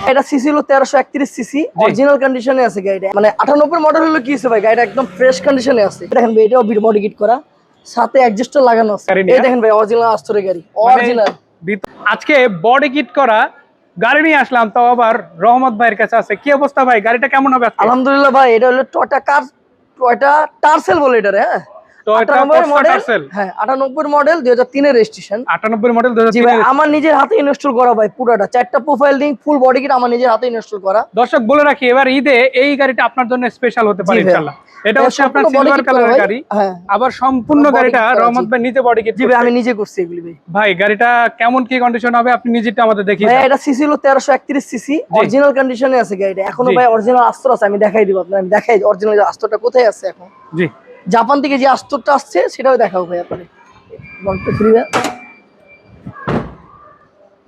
এটা সিসি হলো 1331 CC, original কন্ডিশনে আছে গাড়িটা। মানে 98 মডেল হলো কি হইছে ভাই, গাড়িটা একদম ফ্রেশ কন্ডিশনে আছে। দেখেন ভাই, এটাও বডি কিট করা, সাথে অ্যাডজাস্টার লাগানো আছে। এই দেখেন ভাই, অরিজিনাল আস্তরের গাড়ি, অরিজিনাল। আজকে বডি কিট করা গাড়ি নিয়ে আসলাম, তো আবার রহমত ভাইয়ের কাছে আছে। কি অবস্থা ভাই, গাড়িটা কেমন হবে আজকে? আলহামদুলিল্লাহ ভাই, এটা হলো টয়োটা টারসেল বলে এটা। হ্যাঁ, 98 মডেল। হ্যাঁ, 98 মডেল, 2003 এর রেজিস্ট্রেশন। 98 মডেল 2003 আমার নিজের হাতে ইনস্টল করা ভাই, পুরোটা 4টা profile ring, full body kit আমার নিজের হাতে ইনস্টল করা। দর্শক বলে রাখি, এবার ঈদে এই গাড়িটা আপনার জন্য স্পেশাল হতে পারে ইনশাআল্লাহ। এটা হচ্ছে আপনার সিলভার কালারের গাড়ি। হ্যাঁ, আবার সম্পূর্ণ গাড়িটা রহমত ভাই নিজে বডি কিট। জি ভাই, আমি নিজে করছি এগুলি ভাই। ভাই গাড়িটা কেমন কি কন্ডিশন হবে আপনি নিজেটা আমাদের দেখিয়ে দেন। এটা সিসি হলো 1331 সিসি, অরিজিনাল কন্ডিশনে আছে গাড়িটা। এখনো ভাই অরিজিনাল আস্তর আছে, আমি দেখাই দিব আপনাদের। আমি দেখাই অরিজিনাল আস্তরটা কোথায় আছে এখন। জি, জাপান থেকে যে আস্তরটা আসছে সেটাও দেখাবো ভাই আপনাদের।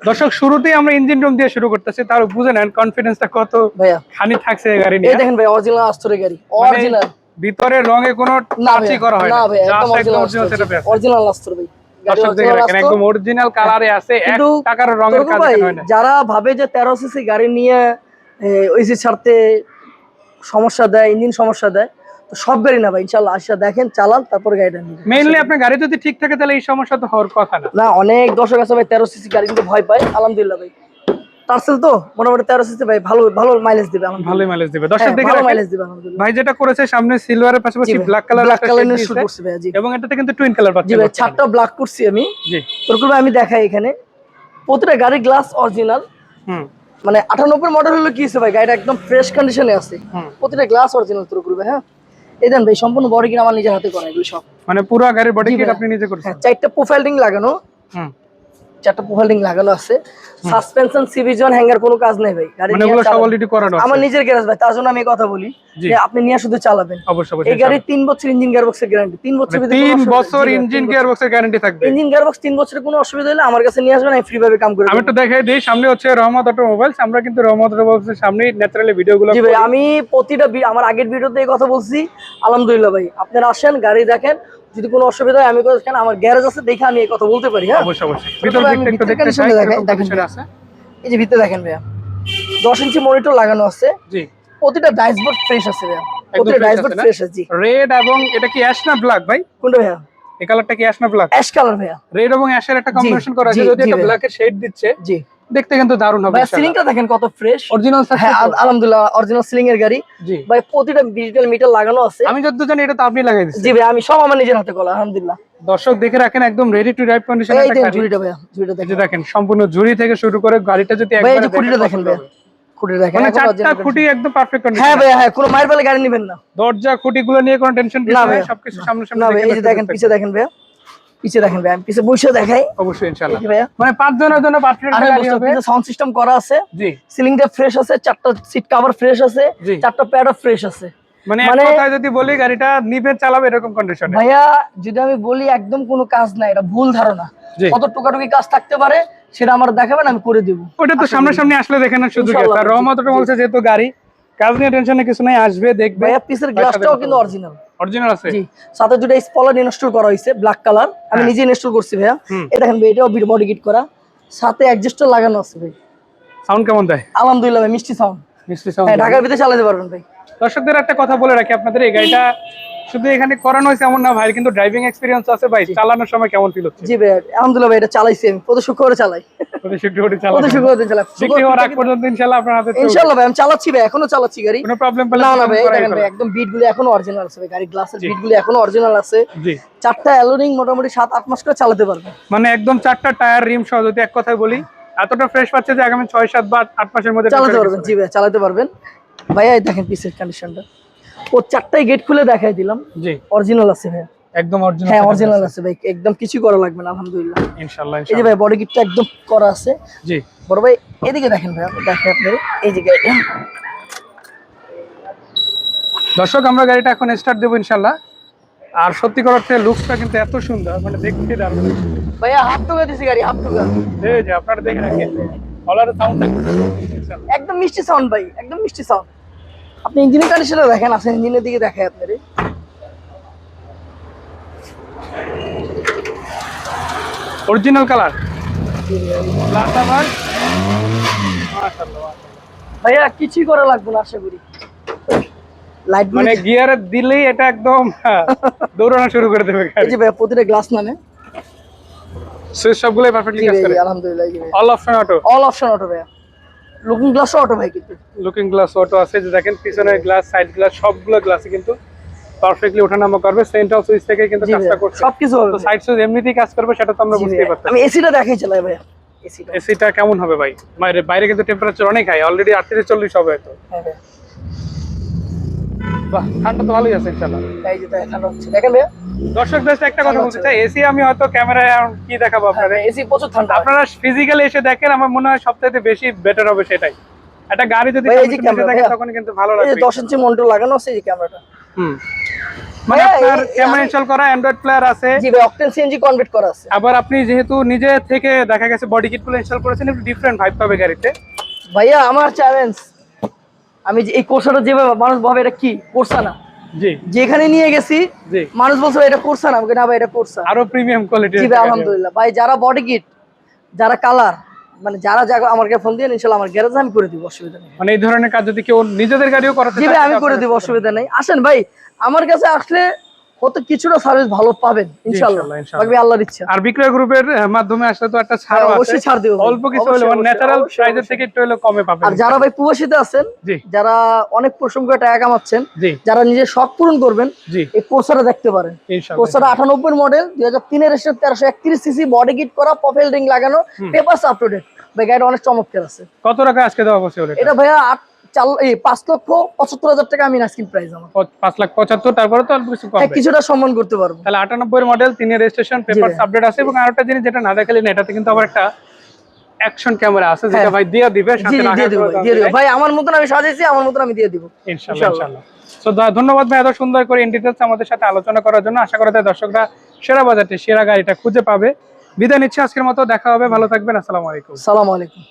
দর্শক শুরুতেই আমরা ইঞ্জিন রুম দিয়ে শুরু করতেছি, তার বুঝে নেন কনফিডেন্সটা কত ভাইয়া খানি থাকছে এই গাড়ি নিয়ে। এই দেখেন ভাই, অরিজিনাল আস্তরের গাড়ি, অরিজিনাল। ভিতরে রঙে কোনো টাচই করা হয় না ভাই, একদম অরিজিনাল সেটআপে আছে। অরিজিনাল আস্তর ভাই, দর্শক দেখেন একদম অরিজিনাল কালারে আছে, 1 টাকার রঙের কাজ হয় না। যারা ভাবে যে 13 সিসি গাড়ি নিয়ে ওইসি ছাড়তে সমস্যা দেয়, ইঞ্জিন সমস্যা দেয়, তো সব গাড়ি না ভাই, ইনশাআল্লাহ আসা দেখেন, চালান, তারপর গাড়িটা নিন। মেইনলি আপনার গাড়ি যদি ঠিক থাকে তাহলে এই সমস্যা তো হওয়ার কথা না। না, অনেক দর্শক আছে ভাই 13 সিসি গাড়ি কিন্তু ভয় পায়। আলহামদুলিল্লাহ ভাই, টারসেল তো মোটামুটি 13 সিসি ভাই, ভালো ভালো মাইলেজ দিবে। ভালো মাইলেজ দিবে। দর্শক দেখেন ভালো মাইলেজ দিবে আলহামদুলিল্লাহ। ভাই যেটা করেছে সামনে সিলভারের পাশাপাশি ব্ল্যাক কালার শুট করছে ভাই। জি, এবং এটাতে কিন্তু টুইন কালার পাচ্ছেন। জি ভাই, 4টা ব্ল্যাক করছি আমি। জি, তোরকুল ভাই আমি দেখাই এখানে প্রতিটা গাড়ির গ্লাস অরিজিনাল। মানে 98 মডেল হলো কি হইছে ভাই, গাড়িটা একদম ফ্রেশ কন্ডিশনে আছে। প্রতিটা গ্লাস অরিজিনাল তোরকুল ভাই। হ্যাঁ, এই দেন ভাই, সম্পূর্ণ বডি কিট আমার নিজের হাতে করা এগুলো সব। মানে পুরো গাড়ির বডি কিট আপনি নিজে করেছেন? হ্যাঁ, 4টা প্রোফাইল রিং লাগানো। 4টা প্রোফাইল রিং লাগানো আছে। সাসপেনশন সিভিজন হ্যাঙ্গার কোনো কাজ নেই ভাই, গাড়ি মানে এগুলো সব অলরেডি করানো আছে। আমার নিজের গ্যারেজ ভাই, তার জন্য আমি কথা বলি যে আপনি নিয়ে শুধু চালাবেন। অবশ্যই এই গাড়ি 3 বছর ইঞ্জিন গিয়ারবক্সের গ্যারান্টি। 3 বছর ভিতরে 3 বছর ইঞ্জিন গিয়ারবক্সের গ্যারান্টি থাকবে। ইঞ্জিন গিয়ারবক্স 3 বছরের কোনো অসুবিধা হলে আমার কাছে নিয়ে আসবেন, আমি ফ্রি ভাবে কাম করে দেব। আমি একটু দেখাই দেই, সামনে হচ্ছে রহমত অটোমোবাইলস। আমরা কিন্তু রহমত অটোমোবাইলসের সামনেই ন্যাচারালি ভিডিওগুলো। জি ভাই, আমি প্রতিটা আমার আগের ভিডিওতে এই কথা বলছি। আলহামদুলিল্লাহ ভাই, আপনারা আসেন, গাড়ি দেখেন, যদি কোনো অসুবিধা হয় আমি কেন আমার গ্যারেজ আছে, দেখে আমি এই কথা বলতে পারি। হ্যাঁ, অবশ্যই অবশ্যই। ভিতরে একটু দেখতে চাই দেখেন আছে। এই যে ভিতরে দেখেন ভাইয়া, 10 ইঞ্চি মনিটর লাগানো আছে। জি, প্রতিটা ড্যাশবোর্ড ফ্রেশ আছে ভাইয়া, প্রতিটা ড্যাশবোর্ড ফ্রেশ আছে। জি, রেড এবং এটা কি অ্যাশ না ব্ল্যাক ভাই? কোনটা ভাইয়া? এই কালারটা কি অ্যাশ না ব্ল্যাক? অ্যাশ কালার ভাইয়া। রেড এবং অ্যাশের একটা কম্বিনেশন করা আছে, যদি এটা ব্ল্যাকের শেড দিচ্ছে। জি, দেখতে কিন্তু দারুণ হবে। ভাই সিলিংটা দেখেন কত ফ্রেশ, অরিজিনাল। হ্যাঁ আলহামদুলিল্লাহ, অরিজিনাল সিলিং এর গাড়ি। জি ভাই, প্রতিটা ডিজিটাল মিটার লাগানো আছে। আমি যতদূর জানি এটা তো আপনি লাগাই দিয়েছেন। জি ভাই, আমি সব আমার নিজের হাতে করা আলহামদুলিল্লাহ। দর্শক দেখে রাখেন, একদম রেডি টু ড্রাইভ কন্ডিশনে এই একটা যে গাড়ি। ঝুড়িটা ভাইয়া, ঝুড়িটা দেখেন সম্পূর্ণ ঝুড়ি থেকে শুরু করে গাড়িটা যদি একবার এই যে খুঁটিটা দেখেন ভাইয়া, খুঁটিটা দেখেন, মানে 4টা খুঁটি একদম পারফেক্ট কন্ডিশন। হ্যাঁ ভাইয়া, হ্যাঁ, কোনো মাইর পেলে গাড়ি নেবেন না। দরজা খুঁটিগুলো নিয়ে কোনো টেনশন না নেই, ভাই, সবকিছু সামনে সামনে না ভাই। এই যে দেখেন, পিছে দেখেন ভাইয়া, পিছে দেখেন ভাইয়া, আমি পিছে বসে দেখাই। অবশ্যই ইনশাআল্লাহ ভাইয়া, মানে 5 জনের জন্য পারফেক্ট গাড়ি হবে। সাউন্ড সিস্টেম করা আছে। জি, সিলিংটা ফ্রেশ আছে, 4টা সিট কভার ফ্রেশ আছে, 4টা প্যাডও ফ্রেশ আছে। মানে এক কথায় যদি বলি গাড়িটা নিবে চালাবে এরকম কন্ডিশনে। ভাইয়া যদি আমি বলি একদম কোনো কাজ না, এটা ভুল ধারণা। কত টুকাটুকি কাজ থাকতে পারে সেটা আমার দেখাবেন, আমি করে দিব। ওটা তো সামনাসামনি আসলে দেখেন না শুধু। আর রহমত অটোমোবাইলস যেহেতু গাড়ি, কাজ নিয়ে টেনশনে কিছু নাই, আসবে দেখবে। ভাইয়া, পিসের গ্লাসটাও কিন্তু অরিজিনাল। অরিজিনাল আছে। জি, সাথে দুটো স্পলার ইনস্টল করা হইছে, ব্ল্যাক কালার, আমি নিজে ইনস্টল করছি ভাইয়া। এই দেখেন ভাই, এটাও বডি কিট করা, সাথে অ্যাডজাস্টার লাগানো আছে ভাই। সাউন্ড কেমন দেয়? আলহামদুলিল্লাহ ভাই, মিষ্টি সাউন্ড। মিষ্টি সাউন্ড। হ্যাঁ, ঢাকার ভিতরে চালাতে পারবেন ভাই। দর্শকদের একটা কথা বলে রাখি, আপনাদের এই গাড়িটা শুধু এখানে করানো হয়েছে এমন না ভাই, কিন্তু ড্রাইভিং এক্সপেরিয়েন্স আছে ভাই। চালানোর সময় কেমন ফিল হচ্ছে? জি ভাই, আলহামদুলিল্লাহ ভাই, এটা চালাইছি আমি, প্রতি শুক্রবারে চালাই। প্রতি শুক্রবারে চালাই। প্রতি শুক্রবারে চালাই। বিক্রি হওয়ার আগ পর্যন্ত ইনশাআল্লাহ আপনার হাতে। ইনশাআল্লাহ ভাই, আমি চালাচ্ছি ভাই, এখনো চালাচ্ছি গাড়ি। কোনো প্রবলেম পেলে না না ভাই, দেখেন ভাই, একদম বিটগুলো এখনো অরিজিনাল আছে ভাই, গাড়ির গ্লাসের বিটগুলো এখনো অরিজিনাল আছে। জি, 4টা অ্যালোরিং মোটামুটি 7-8 মাস করে চালাতে পারবে। মানে একদম 4টা টায়ার রিম সহ, যদি এক কথায় বলি এতটা ফ্রেশ পাচ্ছে যে আগামী 6-7 বা 8 মাসের মধ্যে চালাতে পারবেন। জি ভাই, চালাতে পারবেন ভাইয়া। এই দেখেন পিসের কন্ডিশনটা, ও 4টাই গেট খুলে দেখাই দিলাম। জি, অরিজিনাল আছে ভাই, একদম অরিজিনাল। হ্যাঁ, অরিজিনাল আছে ভাই, একদম কিছু করা লাগবে না আলহামদুলিল্লাহ ইনশাআল্লাহ। এই যে ভাই, বডি কিটটা একদম করা আছে। জি, বড় ভাই এদিকে দেখেন ভাই, দেখেন আপনারা এই যে গাড়িটা। দর্শক আমরা গাড়িটা এখন স্টার্ট দেব ইনশাআল্লাহ। আর সত্যি করার থেকে লুকসটা কিন্তু এত সুন্দর, মানে দেখতে দারুণ ভাইয়া। হাফ টুকা দিছি গাড়ি, হাফ টুকা। এই যে আপনারা দেখে রাখেন, হলার সাউন্ড একদম মিষ্টি সাউন্ড ভাই, একদম মিষ্টি সাউন্ড। আপনি ইঞ্জিনের কন্ডিশনে দেখেন, আসেন ইঞ্জিনের দিকে দেখাই আপনারে। অরিজিনাল কালার, ব্ল্যাক কালার, মাশাআল্লাহ। ভাইয়া কিছুই করা লাগবে না আশা করি। লাইট মানে গিয়ার দিলেই এটা একদম দৌড়ানো শুরু করে দেবে এই গাড়ি। যে ভাইয়া প্রতিটা গ্লাস নামে। সুইচ সবগুলোই পারফেক্টলি জি কাজ ভাই, করে। আলহামদুলিল্লাহ জি ভাই। All option auto. All option auto ভাইয়া। লুকিং গ্লাস অটো ভাই কিন্তু। লুকিং গ্লাস অটো আছে, যে দেখেন পিছনের গ্লাস, সাইড গ্লাস সবগুলো গ্লাসই কিন্তু পারফেক্টলি ওঠানামা করবে। সেন্ট্রাল সুইচ থেকে কিন্তু জি কাজটা ভাইয়া, করছে। সবকিছু হবে তো ভাই। সাইড সুইচ এমনিতেই কাজ করবে, সেটা তো আমরা জি বুঝতেই ভাইয়া, পারতেছি। আমি এসিটা দেখাই চালাই ভাইয়া। এসিটা এসিটা কেমন হবে ভাই? বাইরে বাইরে কিন্তু টেম্পারেচার অনেক হাই, অলরেডি 38-40 হবে তো। হ্যাঁ ভাইয়া। বাহ, ঠান্ডা তো ভালোই আছে ইনশাআল্লাহ। এই যে ঠান্ডা হচ্ছে দেখেন ভাইয়া। দর্শকদের সাথে একটা কথা বলতে চাই, এসি আমি হয়তো ক্যামেরায় কি দেখাবো আপনাদের, এসি প্রচুর ঠান্ডা। আপনারা ফিজিক্যালি এসে দেখেন, আমার মনে হয় সবথেকে বেশি বেটার হবে সেটাই। একটা গাড়ি যদি ভাই, এই যে সামনে থেকে ক্যামেরা, দেখেন ভাইয়া। তখন কিন্তু ভালো এই লাগবে। যে 10 ইঞ্চি মনিটর লাগানো আছে এই যে ক্যামেরাটা। হুম, মানে ভাইয়া, আপনার এই ক্যামেরা আমি- ইনস্টল করা অ্যান্ড্রয়েড প্লেয়ার আছে। জি ভাই, অকটেন সিএনজি কনভার্ট করা আছে। আবার আপনি যেহেতু নিজে থেকে দেখা গেছে বডি কিটগুলো ইনস্টল করেছেন, একটু ডিফারেন্ট ভাইব পাবে গাড়িতে। ভাইয়া আমার চ্যালেঞ্জ, আমি যে এই কোর্সাটা যেভাবে মানুষ ভাবে এটা কি কোর্সা না, জি যেখানে নিয়ে গেছি জি, মানুষ বলছে ভাই এটা কোর্সা না, আমি বলি, না ভাই এটা কোর্সা। আরো প্রিমিয়াম কোয়ালিটি। জি ভাই আলহামদুলিল্লাহ ভাই, যারা বডি কিট, যারা কালার, মানে যারা যা আমার কাছে ফোন দিয়ে ইনশাআল্লাহ আমার গ্যারেজে আমি করে দিব, অসুবিধা নেই। মানে এই ধরনের কাজ যদি কেউ নিজেদের গাড়িও করাতে জি চায়, ভাই আমি সেটা করে আপনারা দিব, করতে অসুবিধা নেই। আসেন ভাই আমার কাছে আসলে হয়তো কিছুটা সার্ভিস ভালো পাবেন ইনশাআল্লাহ, ইনশাআল্লাহ। বাকি আল্লাহর ইচ্ছা। আর বিক্রয় গ্রুপের মাধ্যমে আসলে তো একটা ছাড় হ্যাঁ, আছে, অবশ্যই ছাড় দিব ভাই। অল্প কিছু হলে অবশ্যই, মানে ন্যাচারাল অবশ্যই, প্রাইসের অবশ্যই। থেকে একটু হলেও কমে পাবেন। আর যারা ভাই প্রবাসীতে আছেন, জি যারা অনেক পরিশ্রম করে টাকা কামাচ্ছেন, জি যারা নিজের শখ পূরণ করবেন, জি, এই কোর্সাটা দেখতে পারেন। ইনশাআল্লাহ। কোর্সাটা 98 মডেল, 2003 এর 1331 সিসি, বডি কিট করা, প্রোফাইল রিং লাগানো, পেপারস আপ টু ডেট। ভাই গাড়িটা অনেক চমৎকার আছে। কত টাকা আজকে দেওয়া পসিবল? এটা ভাইয়া 5,75,000 টাকা আমি আস্কিং প্রাইস আমার। 5,75,000, তারপরে তো অল্প কিছু হ্যাঁ, কমবে। কিছুটা সম্মান করতে পারবো। তাহলে 98 মডেল, 3 এর রেজিস্ট্রেশন, পেপারস ভাই। আপডেট আছে। এবং আরেকটা জিনিস যেটা না দেখালেন, এটাতে কিন্তু আবার একটা অ্যাকশন ক্যামেরা আছে, যেটা হ্যাঁ। ভাই দিয়ে দিবে জি সাথে জি, রাখার দিয়ে দিব কোনো দাম দিয়ে দিব নেই। ভাই, আমার মতন আমি সাজাইছি, আমার মতন আমি দিয়ে দিব ইনশাআল্লাহ ইনশাআল্লাহ। সো ধন্যবাদ ভাই এত সুন্দর করে ইন ডিটেইলস আমাদের সাথে আলোচনা করার জন্য। আশা করি দর্শকরা সেরা বাজারটি সেরা গাড়িটা খুঁজে পাবে। বিদায় নিচ্ছি আজকের মতো, দেখা হবে, ভালো থাকবেন, আসসালামু আলাইকুম। সালাম আলাইকুম।